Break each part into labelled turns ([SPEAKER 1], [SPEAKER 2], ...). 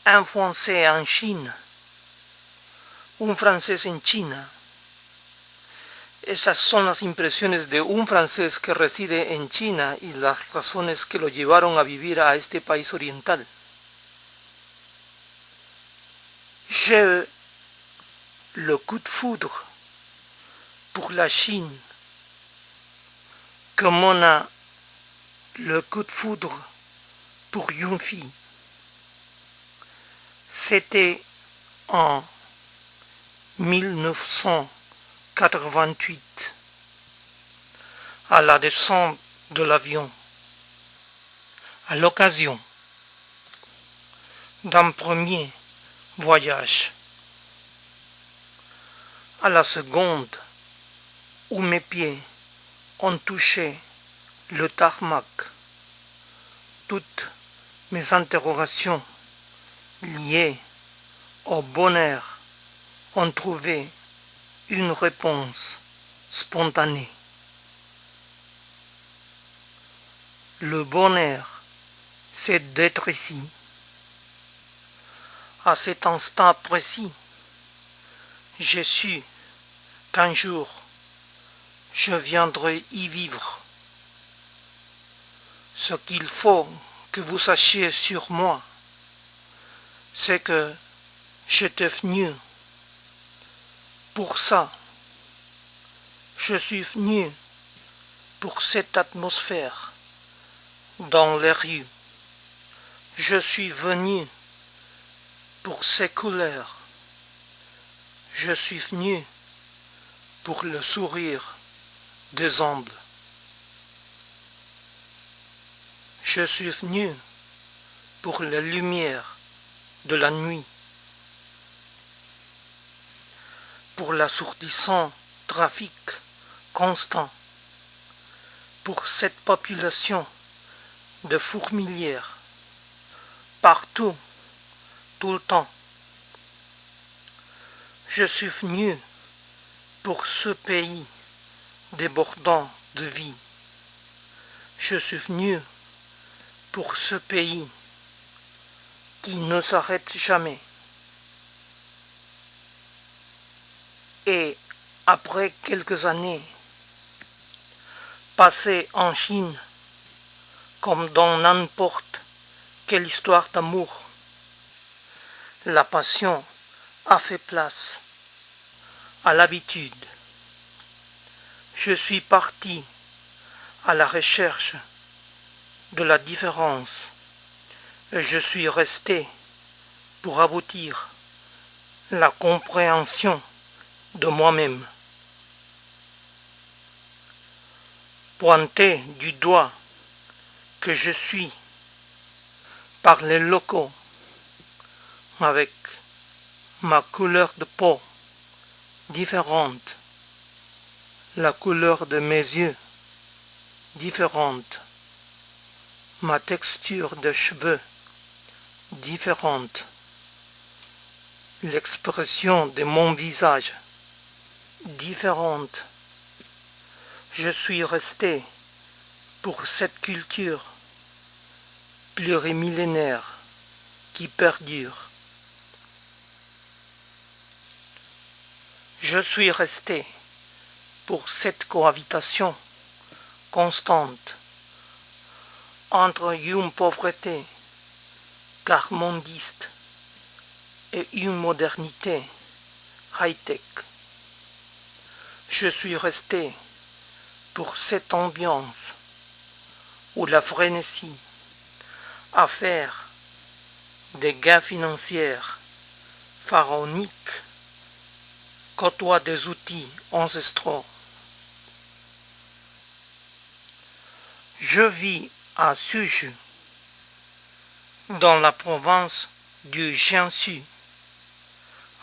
[SPEAKER 1] un Français en Chine, un francés en China. Esas son las impresiones de un francés que reside en China y las razones que lo llevaron a vivir a este país oriental. J'ai le coup de foudre pour la Chine, comme on a le coup de foudre pour une fille. C'était en 1988, à la descente de l'avion, à l'occasion d'un premier voyage. À la seconde où mes pieds ont touché le tarmac, toutes mes interrogations liées au bonheur ont trouvé une réponse spontanée. Le bonheur, c'est d'être ici. À cet instant précis, j'ai su qu'un jour, je viendrai y vivre. Ce qu'il faut que vous sachiez sur moi, c'est que j'étais venu pour ça. Je suis venu pour cette atmosphère dans les rues. Je suis venu pour ces couleurs. Je suis venu pour le sourire des hommes. Je suis venu pour la lumière de la nuit, pour l'assourdissant trafic constant, pour cette population de fourmilières, partout, tout le temps. Je suis venu pour ce pays débordant de vie. Je suis venu pour ce pays qui ne s'arrête jamais. Et après quelques années passées en Chine, comme dans n'importe quelle histoire d'amour, la passion a fait place à l'habitude. Je suis parti à la recherche de la différence et je suis resté pour aboutir la compréhension de moi-même. Pointer du doigt que je suis par les locaux avec ma couleur de peau différente, la couleur de mes yeux différente, ma texture de cheveux différente, l'expression de mon visage différente. Je suis resté pour cette culture plurimillénaire qui perdure. Je suis resté pour cette cohabitation constante entre une pauvreté garmondiste et une modernité high-tech. Je suis resté pour cette ambiance où la frénésie à faire des gains financiers pharaoniques côtoie des outils ancestraux. Je vis à Suzhou, dans la province du Jiangsu,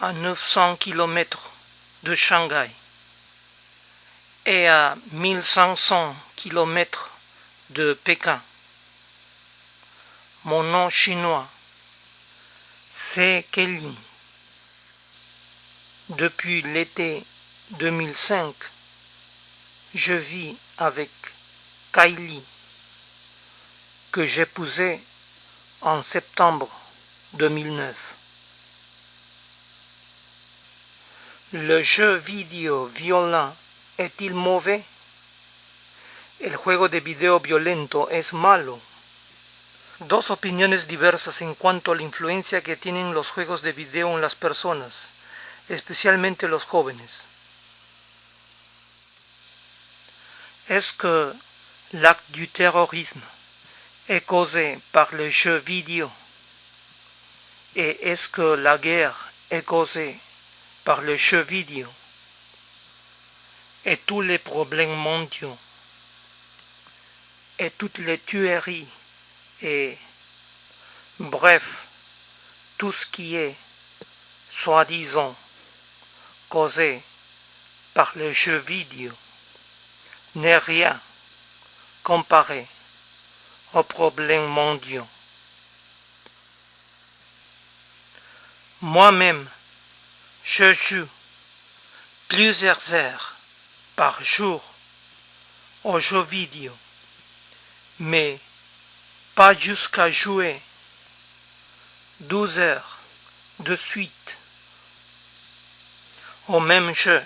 [SPEAKER 1] à 900 km de Shanghai et à 1500 km de Pékin. Mon nom chinois, c'est Kelly. Depuis l'été 2005, je vis avec Kylie, que j'épousai en septembre 2009. ¿Le jeu vidéo violent est-il mauvais? ¿El juego de video violento es malo? Dos opiniones diversas en cuanto a la influencia que tienen los juegos de video en las personas, especialmente los jóvenes. Est-ce que l'acte du terrorisme est causé par les jeux vidéo? Et est-ce que la guerre est causée par les jeux vidéo? Et tous les problèmes mondiaux, et toutes les tueries, et bref, tout ce qui est, soi-disant, causé par les jeux vidéo n'est rien comparé aux problèmes mondiaux. Moi-même, je joue plusieurs heures par jour aux jeux vidéo, mais pas jusqu'à jouer 12 heures de suite au même jeu.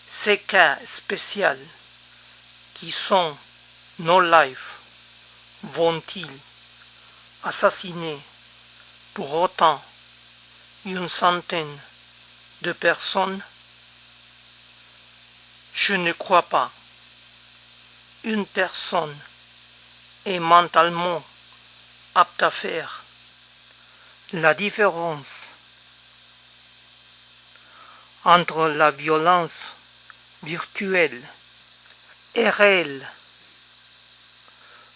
[SPEAKER 1] Ces cas spéciaux qui sont nos lives vont-ils assassiner pour autant une centaine de personnes? Je ne crois pas. Une personne est mentalement apte à faire la différence entre la violence virtuelle et réelle.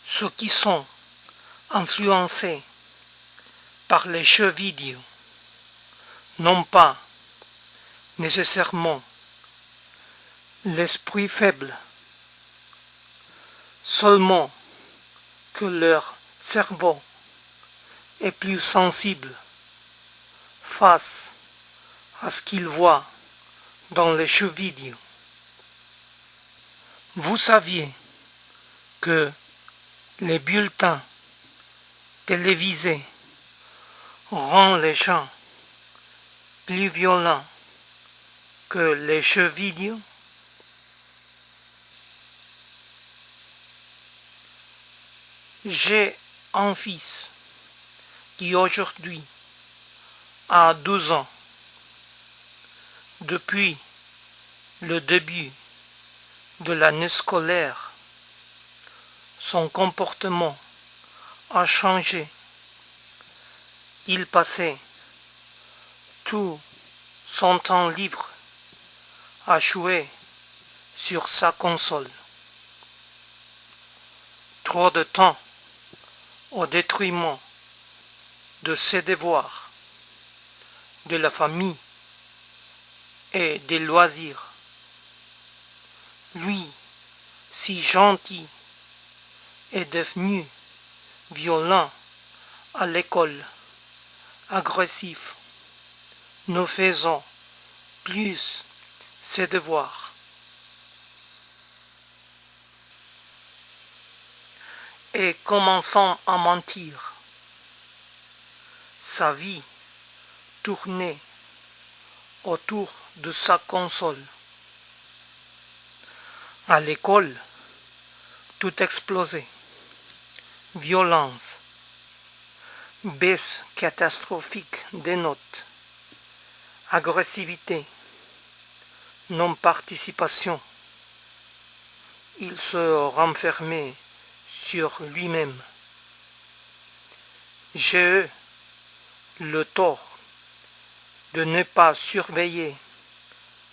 [SPEAKER 1] Ceux qui sont influencés par les jeux vidéo n'ont pas nécessairement l'esprit faible, seulement que leur cerveau est plus sensible face à ce qu'ils voient dans les jeux vidéo. Vous saviez que les bulletins télévisés rendent les gens plus violents que les jeux vidéo? J'ai un fils qui aujourd'hui a 12 ans. Depuis le début de l'année scolaire, son comportement a changé. Il passait tout son temps libre à jouer sur sa console. Trop de temps au détriment de ses devoirs, de la famille et des loisirs. Lui, si gentil, est devenu violent à l'école, agressif, ne faisant plus ses devoirs. Et commençant à mentir. Sa vie tournait autour de sa console. À l'école, tout explosait. Violence, baisse catastrophique des notes, agressivité, non-participation. Il se renfermait sur lui-même. J'ai eu le tort de ne pas surveiller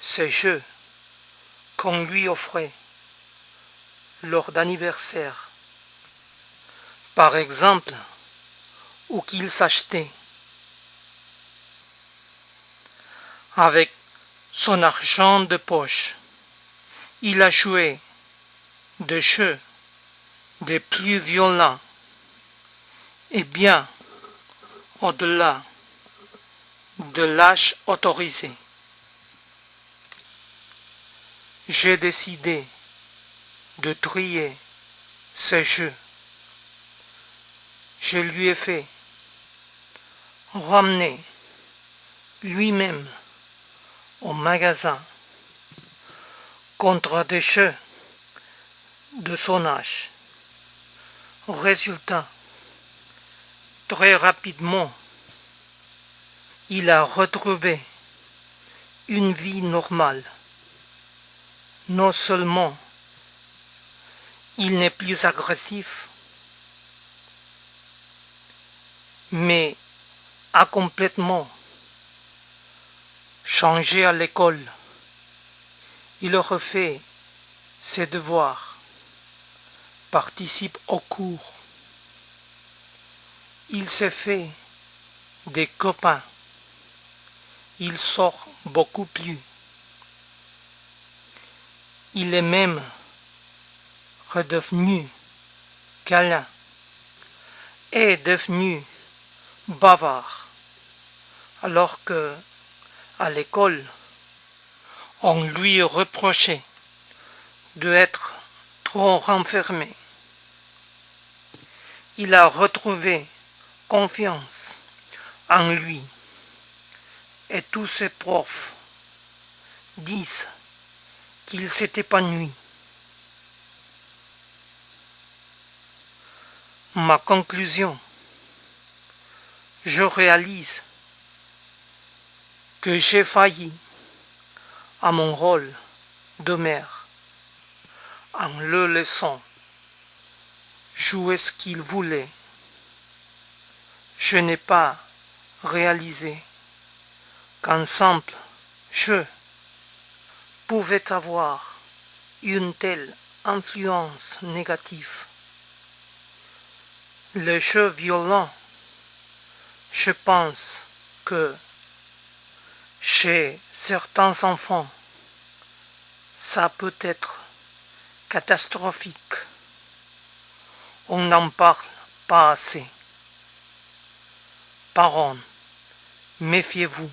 [SPEAKER 1] ces jeux qu'on lui offrait lors d'anniversaire, par exemple, ou qu'il s'achetait avec son argent de poche. Il a joué des jeux des plus violents et bien au-delà de l'âge autorisé. J'ai décidé de trier ces jeux. Je lui ai fait ramené lui-même au magasin contre des jeux de son âge. Résultat, très rapidement, il a retrouvé une vie normale. Non seulement il n'est plus agressif, mais a complètement changé à l'école. Il refait ses devoirs, participe aux cours. Il se fait des copains. Il sort beaucoup plus. Il est même redevenu câlin et devenu bavard, alors que à l'école on lui reprochait d'être trop renfermé. Il a retrouvé confiance en lui et tous ses profs disent qu'il s'est épanoui. Ma conclusion, je réalise que j'ai failli à mon rôle de mère en le laissant jouer ce qu'il voulait. Je n'ai pas réalisé qu'un simple jeu pouvait avoir une telle influence négative. Le jeu violent, je pense que chez certains enfants, ça peut être catastrophique. On n'en parle pas assez. Parents, méfiez-vous.